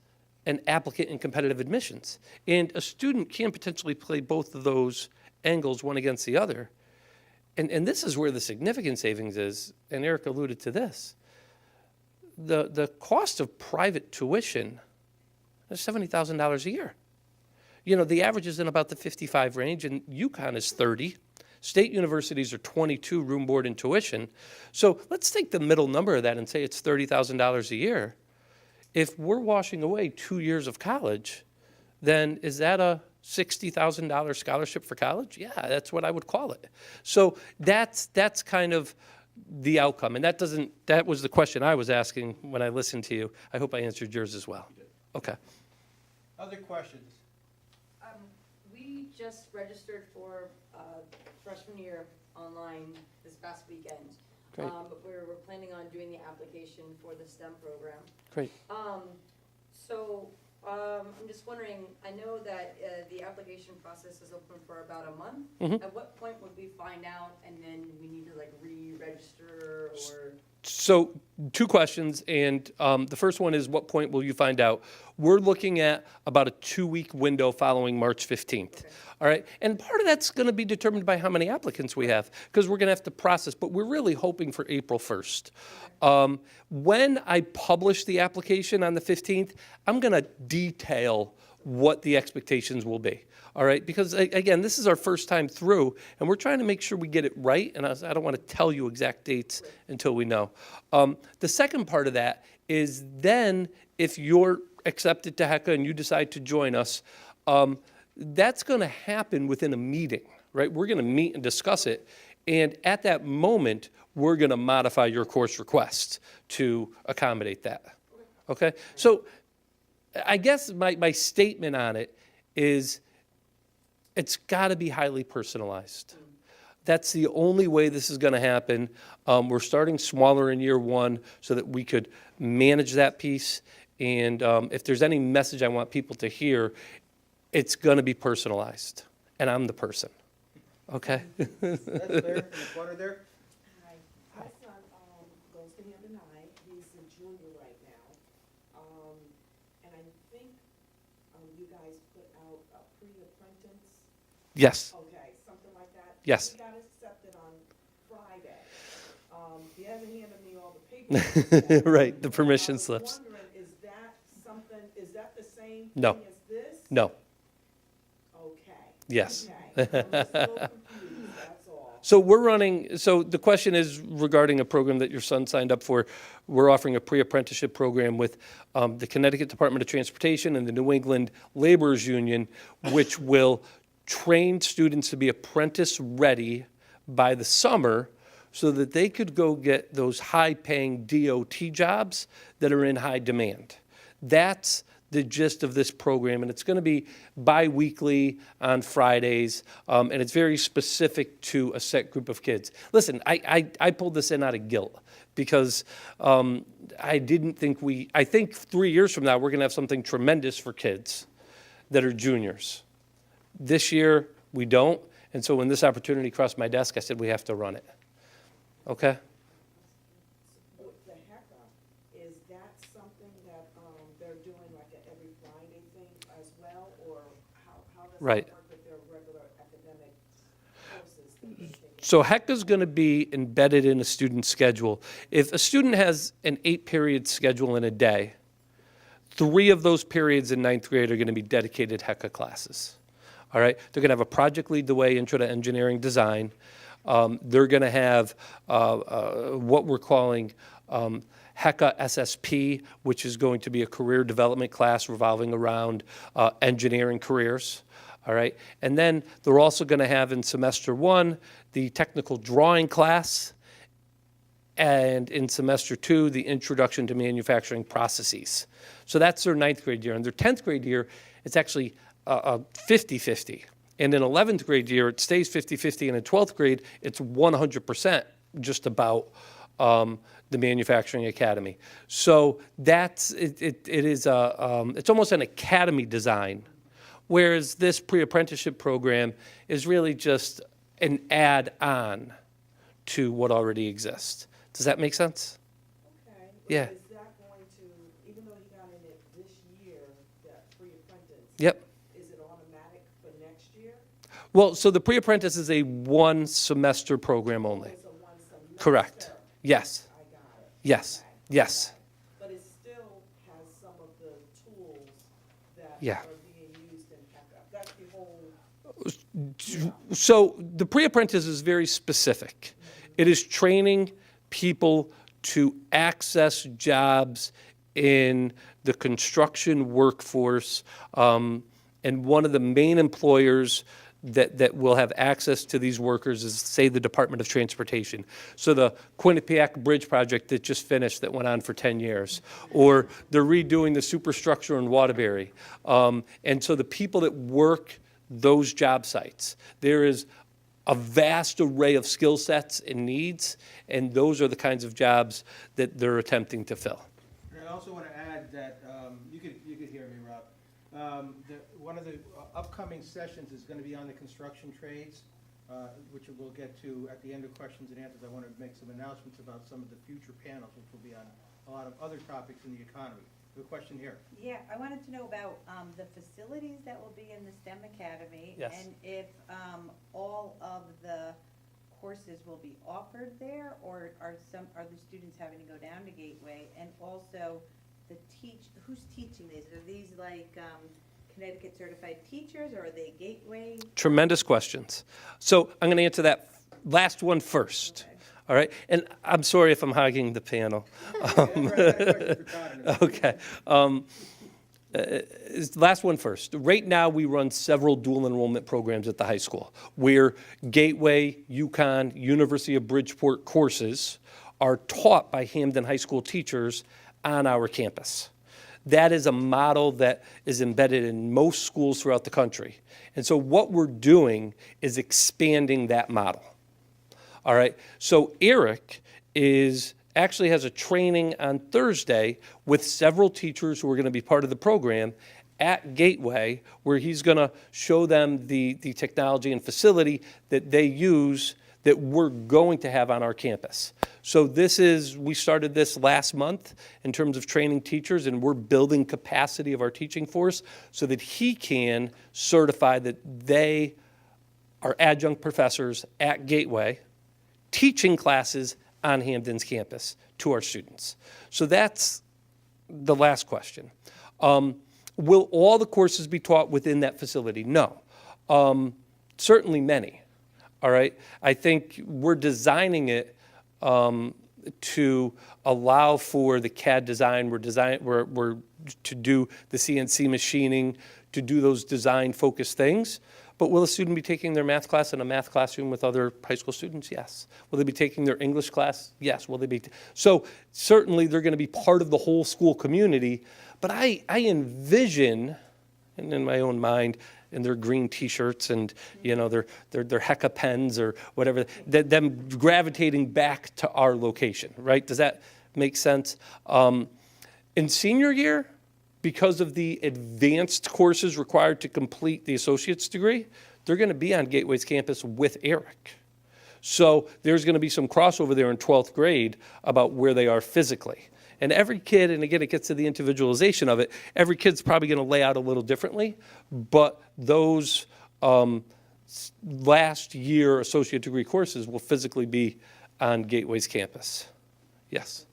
an applicant in competitive admissions. And a student can potentially play both of those angles, one against the other. And this is where the significant savings is, and Eric alluded to this. The cost of private tuition is $70,000 a year. The average is in about the 55 range, and UConn is 30. State universities are 22 room, board, and tuition. So let's take the middle number of that and say it's $30,000 a year. If we're washing away 2 years of college, then is that a $60,000 scholarship for college? Yeah, that's what I would call it. So that's kind of the outcome. And that was the question I was asking when I listened to you. I hope I answered yours as well. Okay. Other questions? We just registered for freshman year online this past weekend. Great. But we're planning on doing the application for the STEM program. Great. So I'm just wondering, I know that the application process is open for about a month. Mhm. At what point would we find out and then we need to like re-register or? So 2 questions, and the first one is, what point will you find out? We're looking at about a 2-week window following March 15th. Okay. All right, and part of that's going to be determined by how many applicants we have, because we're going to have to process, but we're really hoping for April 1st. When I publish the application on the 15th, I'm going to detail what the expectations will be. All right, because again, this is our first time through, and we're trying to make sure we get it right, and I don't want to tell you exact dates until we know. The second part of that is then, if you're accepted to HECA and you decide to join us, that's going to happen within a meeting, right? We're going to meet and discuss it, and at that moment, we're going to modify your course request to accommodate that. Okay? So I guess my statement on it is, it's got to be highly personalized. That's the only way this is going to happen. We're starting smaller in year 1 so that we could manage that piece. And if there's any message I want people to hear, it's going to be personalized. And I'm the person. Okay? That's there, in the corner there. Hi, my son goes to Hamden High. He's a junior right now. And I think you guys put out a pre-apprentice. Yes. Okay, something like that. Yes. He got accepted on Friday. He hasn't handed me all the paperwork yet. Right, the permission I was slips. wondering, is that the same No. thing as this? No. Okay. Yes. Okay. I'm just a little confused, that's all. So we're running, so the question is regarding a program that your son signed up for. We're offering a pre-apprenticeship program with the Connecticut Department of Transportation and the New England Laborers Union, which will train students to be apprentice ready by the summer so that they could go get those high-paying DOT jobs that are in high demand. That's the gist of this program, and it's going to be bi-weekly on Fridays, and it's very specific to a set group of kids. Listen, I pulled this in out of guilt because I think 3 years from now we're going to have something tremendous for kids that are juniors. This year, we don't, and so when this opportunity crossed my desk, I said we have to run it. Okay? With the HECA, is that something that they're doing like an every Friday thing as well, or how does Right. that work with their regular academic courses that they're taking? So HECA's going to be embedded in a student's schedule. If a student has an 8-period schedule in a day, 3 of those periods in 9th grade are going to be dedicated HECA classes. All right? They're going to have a project lead the way, intro to engineering design. They're going to have what we're calling HECA SSP, which is going to be a career development class revolving around engineering careers. All right? And then they're also going to have in semester 1 the technical drawing class, and in semester 2 the introduction to manufacturing processes. So that's their 9th grade year. And their 10th grade year, it's actually 50-50. And in 11th grade year, it stays 50-50, and in 12th grade, it's 100% just about the manufacturing academy. So that's, it's almost an academy design, whereas this pre-apprenticeship program is really just an add-on to what already exists. Does that make sense? Okay. Yeah. Is that going to, even though he got in it this year, that pre-apprentice? Yep. Is it automatic for next year? Well, so the pre-apprentice is a 1-semester program only. It's a one semester? Correct. Yes. I got it. Yes. Okay. Yes. But it still has some of the tools that Yeah. are being used in HECA. That's the whole, So the pre-apprentice is very specific. It is training people to access jobs in the construction workforce, and And one of the main employers that will have access to these workers is, say, the Department of Transportation. So the Quinnipiac Bridge project that just finished that went on for 10 years, or they're redoing the superstructure in Waterbury. And so the people that work those job sites, there is a vast array of skill sets and needs, and those are the kinds of jobs that they're attempting to fill. I also want to add that, you could hear me, Rob. One of the upcoming sessions is going to be on the construction trades, which we'll get to at the end of questions and answers. I want to make some announcements about some of the future panels, which will be on a lot of other topics in the economy. We have a question here. Yeah, I wanted to know about the facilities that will be in the STEM Academy. Yes. And if all of the courses will be offered there, or are the students having to go down to Gateway? And also, who's teaching these? Are these like Connecticut certified teachers, or are they Gateway? Tremendous questions. So I'm going to answer that last one first. Okay. All right? And I'm sorry if I'm hogging the panel. Okay. Last one first. Right now, we run several dual enrollment programs at the high school where Gateway, UConn, University of Bridgeport courses are taught by Hamden High School teachers on our campus. That is a model that is embedded in most schools throughout the country. And so what we're doing is expanding that model. All right? So Eric actually has a training on Thursday with several teachers who are going to be part of the program at Gateway, where he's going to show them the technology and facility that they use that we're going to have on our campus. So we started this last month in terms of training teachers, and we're building capacity of our teaching force so that he can certify that they are adjunct professors at Gateway teaching classes on Hamden's campus to our students. So that's the last question. Will all the courses be taught within that facility? No. Certainly many. All right? I think we're designing it to allow for the CAD design. We're to do the CNC machining, to do those design-focused things. But will a student be taking their math class in a math classroom with other high school students? Yes. Will they be taking their English class? Yes. Will they be? So certainly they're going to be part of the whole school community. But I envision, and in my own mind, in their green T-shirts and their Hecka pens or whatever, them gravitating back to our location. Right? Does that make sense? In senior year, because of the advanced courses required to complete the associate's degree, they're going to be on Gateway's campus with Eric. So there's going to be some crossover there in 12th grade about where they are physically. And every kid, and again, it gets to the individualization of it, every kid's probably going to lay out a little differently, but those last year associate degree courses will physically be on Gateway's campus. Yes?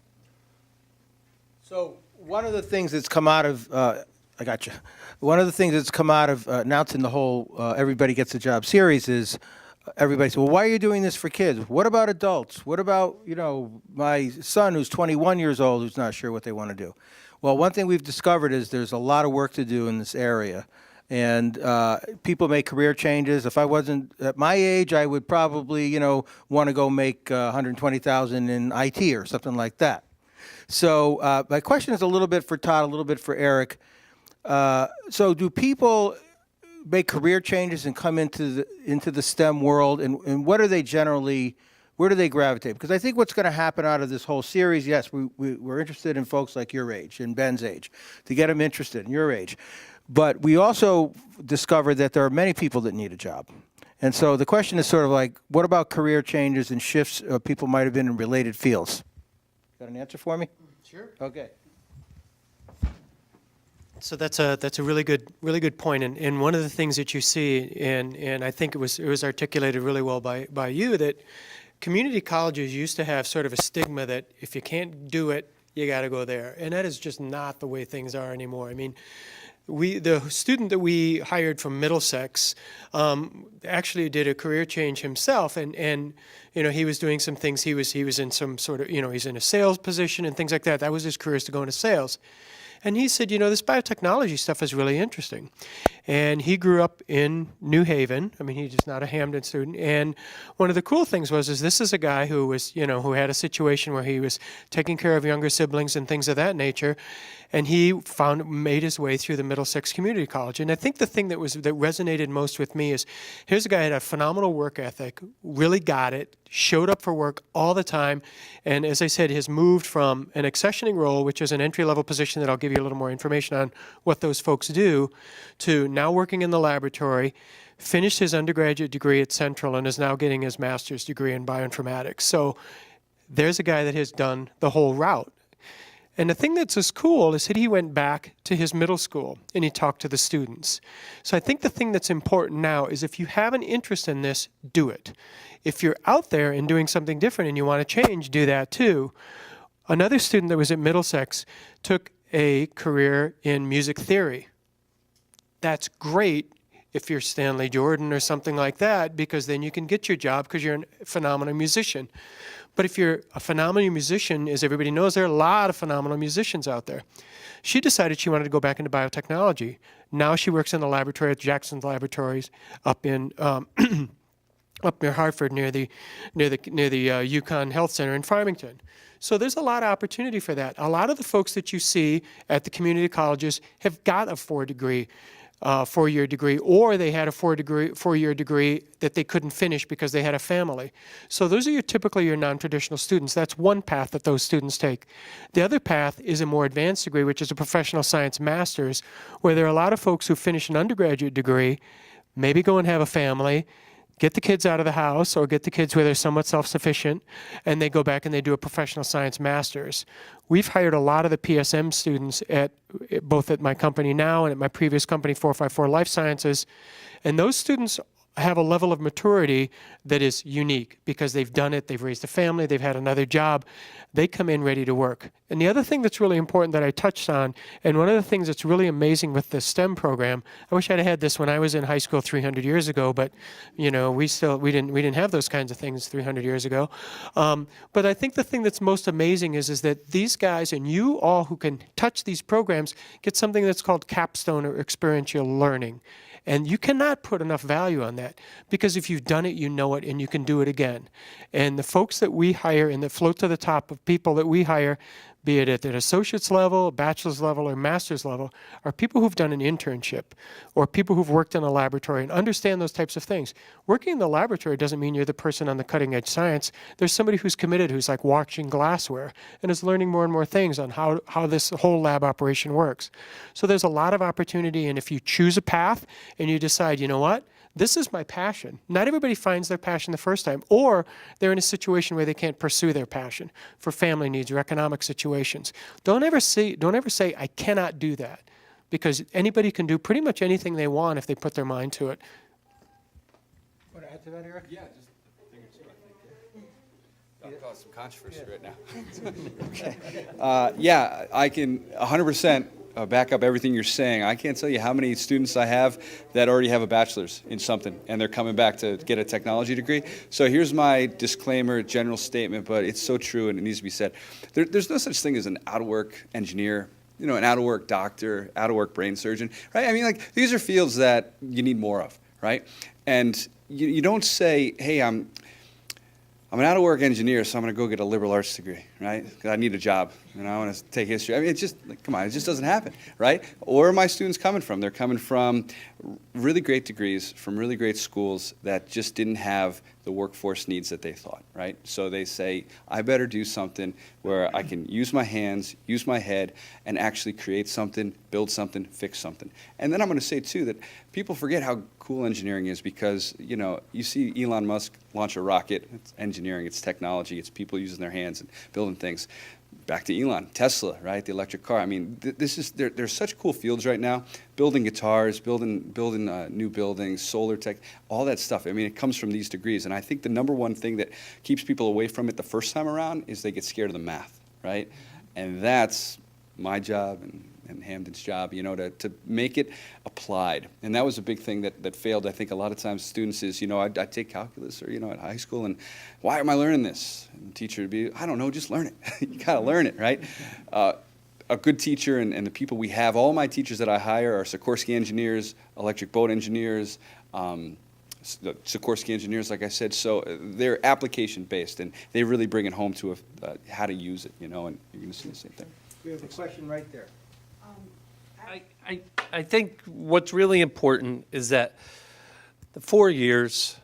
So one of the things that's come out of, I got you. One of the things that's come out of announcing the whole Everybody Gets a Job series is everybody says, well, why are you doing this for kids? What about adults? What about, my son who's 21 years old who's not sure what they want to do? Well, one thing we've discovered is there's a lot of work to do in this area. And people make career changes. If I wasn't at my age, I would probably, want to go make $120,000 in IT or something like that. So my question is a little bit for Todd, a little bit for Eric. So do people make career changes and come into the STEM world, and what are they generally, where do they gravitate? Because I think what's going to happen out of this whole series, yes, we're interested in folks like your age and Ben's age, to get them interested in your age. But we also discovered that there are many people that need a job. And so the question is sort of like, what about career changes and shifts people might have been in related fields? Got an answer for me? Sure. Okay. So that's a really good point. And one of the things that you see, and I think it was articulated really well by you, that community colleges used to have sort of a stigma that if you can't do it, you got to go there. And that is just not the way things are anymore. I mean, the student that we hired from Middlesex actually did a career change himself, and he was doing some things. He was in some sort of he's in a sales position and things like that. That was his career, is to go into sales. And he said, this biotechnology stuff is really interesting. And he grew up in New Haven. I mean, he's just not a Hamden student. And one of the cool things was this is a guy who was, who had a situation where he was taking care of younger siblings and things of that nature. And he made his way through the Middlesex Community College. And I think the thing that resonated most with me is, here's a guy who had a phenomenal work ethic, really got it, showed up for work all the time, and as I said, has moved from an accessioning role, which is an entry-level position that I'll give you a little more information on what those folks do, to now working in the laboratory, finished his undergraduate degree at Central, and is now getting his master's degree in bioinformatics. So there's a guy that has done the whole route. And the thing that's as cool is that he went back to his middle school and he talked to the students. So I think the thing that's important now is if you have an interest in this, do it. If you're out there and doing something different and you want to change, do that too. Another student that was at Middlesex took a career in music theory. That's great if you're Stanley Jordan or something like that, because then you can get your job because you're a phenomenal musician. But if you're a phenomenal musician, as everybody knows, there are a lot of phenomenal musicians out there. She decided she wanted to go back into biotechnology. Now she works in the laboratory at Jackson's Laboratories up in up near Hartford, near the UConn Health Center in Farmington. So there's a lot of opportunity for that. A lot of the folks that you see at the community colleges have got a four-year degree, or they had a four-year degree that they couldn't finish because they had a family. So those are typically your non-traditional students. That's one path that those students take. The other path is a more advanced degree, which is a professional science master's, where there are a lot of folks who finish an undergraduate degree, maybe go and have a family, get the kids out of the house, or get the kids where they're somewhat self-sufficient, and they go back and they do a professional science master's. We've hired a lot of the PSM students both at my company now and at my previous company, 454 Life Sciences, and those students have a level of maturity that is unique because they've done it, they've raised a family, they've had another job, they come in ready to work. And the other thing that's really important that I touched on, and one of the things that's really amazing with the STEM program, I wish I'd had this when I was in high school 300 years ago, but we didn't have those kinds of things 300 years ago. But I think the thing that's most amazing is that these guys and you all who can touch these programs get something that's called capstone or experiential learning. And you cannot put enough value on that because if you've done it, you know it, and you can do it again. And the folks that we hire and that float to the top of people that we hire, be it at an associate's level, bachelor's level, or master's level, are people who've done an internship or people who've worked in a laboratory and understand those types of things. Working in the laboratory doesn't mean you're the person on the cutting edge science. There's somebody who's committed, who's like watching glassware and is learning more and more things on how this whole lab operation works. So there's a lot of opportunity, and if you choose a path and you decide, you know what, this is my passion. Not everybody finds their passion the first time, or they're in a situation where they can't pursue their passion for family needs or economic situations. Don't ever say, I cannot do that, because anybody can do pretty much anything they want if they put their mind to it. Want to add to that, Eric? Yeah, just a thing or two, I think. I'll cause some controversy right now. Okay. Yeah, I can 100% back up everything you're saying. I can't tell you how many students I have that already have a bachelor's in something, and they're coming back to get a technology degree. So here's my disclaimer, general statement, but it's so true and it needs to be said. There's no such thing as an out-of-work engineer, an out-of-work doctor, out-of-work brain surgeon, right? I mean, like, these are fields that you need more of, right? And you don't say, hey, I'm an out-of-work engineer, so I'm going to go get a liberal arts degree, right? Because I need a job, and I want to take history. I mean, it's just, like, come on, it just doesn't happen, right? Where are my students coming from? They're coming from really great degrees, from really great schools that just didn't have the workforce needs that they thought, right? So they say, I better do something where I can use my hands, use my head, and actually create something, build something, fix something. And then I'm going to say, too, that people forget how cool engineering is because, you see Elon Musk launch a rocket. It's engineering, it's technology, it's people using their hands and building things. Back to Elon, Tesla, right? The electric car. I mean, there's such cool fields right now. Building guitars, building new buildings, solar tech, all that stuff. I mean, it comes from these degrees. And I think the number one thing that keeps people away from it the first time around is they get scared of the math, right? And that's my job and Hamden's job, to make it applied. And that was a big thing that failed, I think, a lot of times students is, I'd take calculus or, at high school, and why am I learning this? And the teacher would be, I don't know, just learn it. You got to learn it, right? a good teacher and the people we have, all my teachers that I hire are Sikorsky engineers, electric boat engineers, Sikorsky engineers, like I said, so they're application-based, and they really bring it home to how to use it, and you're going to see the same thing. We have a question right there. I think what's really important is that the 4 years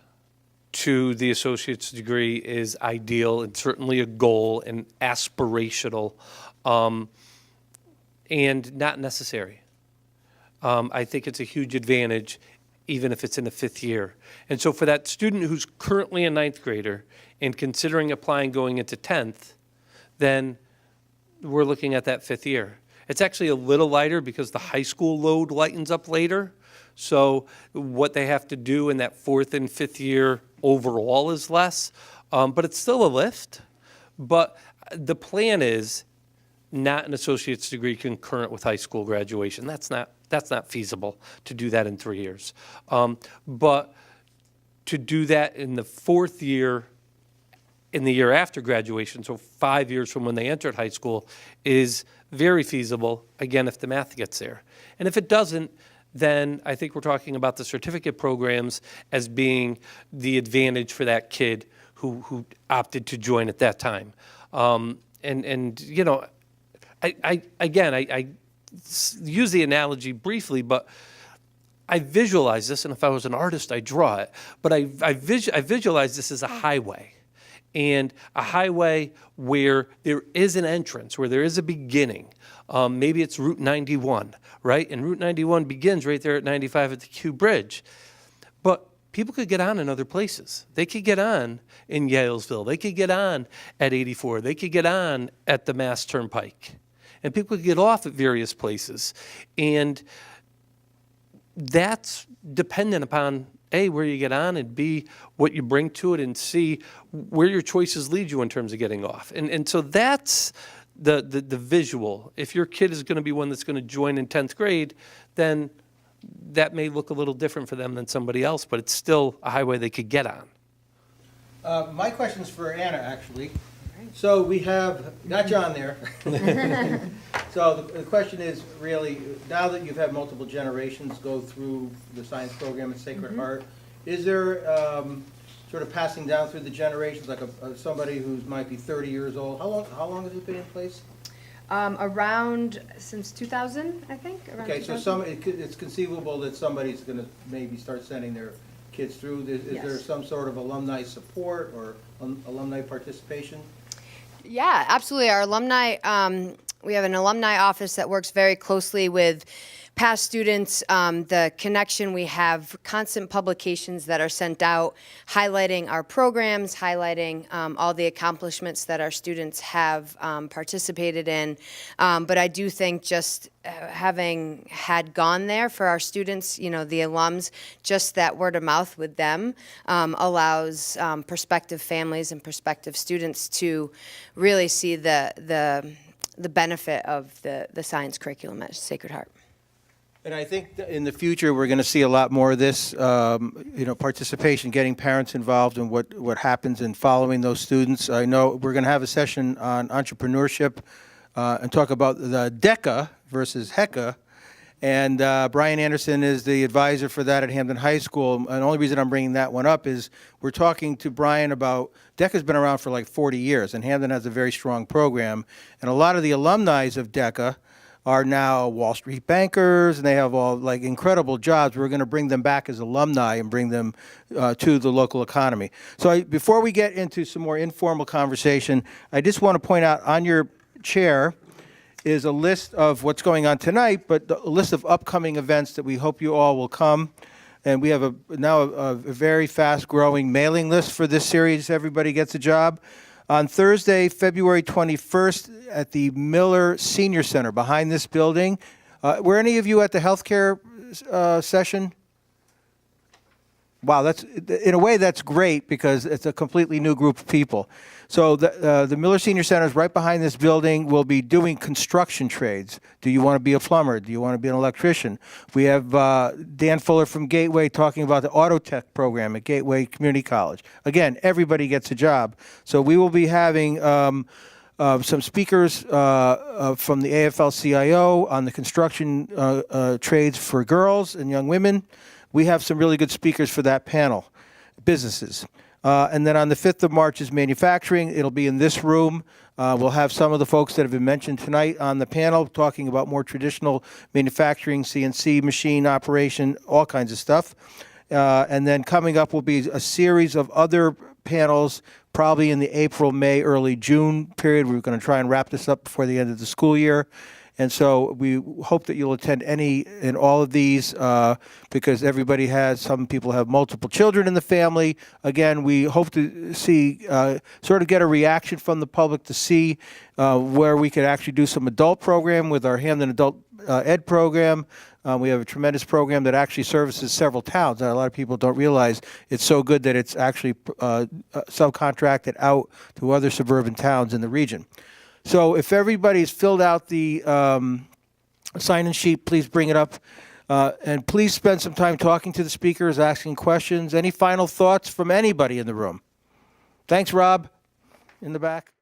to the associate's degree is ideal and certainly a goal and aspirational, and not necessary. I think it's a huge advantage even if it's in the 5th year. And so for that student who's currently a 9th grader and considering applying going into 10th, then we're looking at that 5th year. It's actually a little lighter because the high school load lightens up later. So what they have to do in that 4th and 5th year overall is less, but it's still a lift. But the plan is not an associate's degree concurrent with high school graduation. That's not feasible to do that in 3 years. But to do that in the 4th year, in the year after graduation, so 5 years from when they entered high school, is very feasible, again, if the math gets there. And if it doesn't, then I think we're talking about the certificate programs as being the advantage for that kid who opted to join at that time. I use the analogy briefly, but I visualize this, and if I was an artist, I'd draw it. But I visualize this as a highway, and a highway where there is an entrance, where there is a beginning. Maybe it's Route 91, right? And Route 91 begins right there at 95 at the Q Bridge. But people could get on in other places. They could get on in Yalesville. They could get on at 84. They could get on at the Mass Turnpike. And people could get off at various places. And that's dependent upon, A, where you get on, and B, what you bring to it, and C, where your choices lead you in terms of getting off. And so that's the visual. If your kid is going to be one that's going to join in 10th grade, then that may look a little different for them than somebody else, but it's still a highway they could get on. My question's for Anna, actually. So we have, got John there. So the question is really, now that you've had multiple generations go through the science program at Sacred Heart, is there sort of passing down through the generations, like somebody who might be 30 years old? How long has it been in place? Around since 2000, I think. Around Okay, so 2000. it's conceivable that somebody's going to maybe start sending their kids through. Is there Yes. some sort of alumni support or alumni participation? Yeah, absolutely. Our alumni, we have an alumni office that works very closely with past students. The connection, we have constant publications that are sent out highlighting our programs, highlighting all the accomplishments that our students have participated in. But I do think just having had gone there for our students, the alums, just that word of mouth with them allows prospective families and prospective students to really see the benefit of the science curriculum at Sacred Heart. And I think that in the future, we're going to see a lot more of this, participation, getting parents involved in what happens in following those students. I know we're going to have a session on entrepreneurship and talk about the DECA versus HECA. And Brian Anderson is the advisor for that at Hamden High School. And the only reason I'm bringing that one up is we're talking to Brian about, DECA's been around for like 40 years, and Hamden has a very strong program. And a lot of the alumni of DECA are now Wall Street bankers, and they have all like incredible jobs. We're going to bring them back as alumni and bring them to the local economy. So before we get into some more informal conversation, I just want to point out on your chair is a list of what's going on tonight, but a list of upcoming events that we hope you all will come. And we have now a very fast-growing mailing list for this series. Everybody gets a job. On Thursday, February 21st, at the Miller Senior Center behind this building. Were any of you at the healthcare session? Wow, in a way that's great because it's a completely new group of people. So the Miller Senior Center is right behind this building. We'll be doing construction trades. Do you want to be a plumber? Do you want to be an electrician? We have Dan Fuller from Gateway talking about the auto tech program at Gateway Community College. Again, everybody gets a job. So we will be having some speakers from the AFL-CIO on the construction trades for girls and young women. We have some really good speakers for that panel, businesses. And then on the 5th of March is manufacturing. It'll be in this room. We'll have some of the folks that have been mentioned tonight on the panel talking about more traditional manufacturing, CNC machine operation, all kinds of stuff. And then coming up will be a series of other panels, probably in the April, May, early June period. We're going to try and wrap this up before the end of the school year. And so we hope that you'll attend any and all of these because everybody has, some people have multiple children in the family. Again, we hope to see, sort of get a reaction from the public to see where we could actually do some adult program with our Hamden Adult Ed program. We have a tremendous program that actually services several towns. A lot of people don't realize it's so good that it's actually subcontracted out to other suburban towns in the region. So if everybody's filled out the sign-in sheet, please bring it up. And please spend some time talking to the speakers, asking questions. Any final thoughts from anybody in the room? Thanks, Rob, in the back.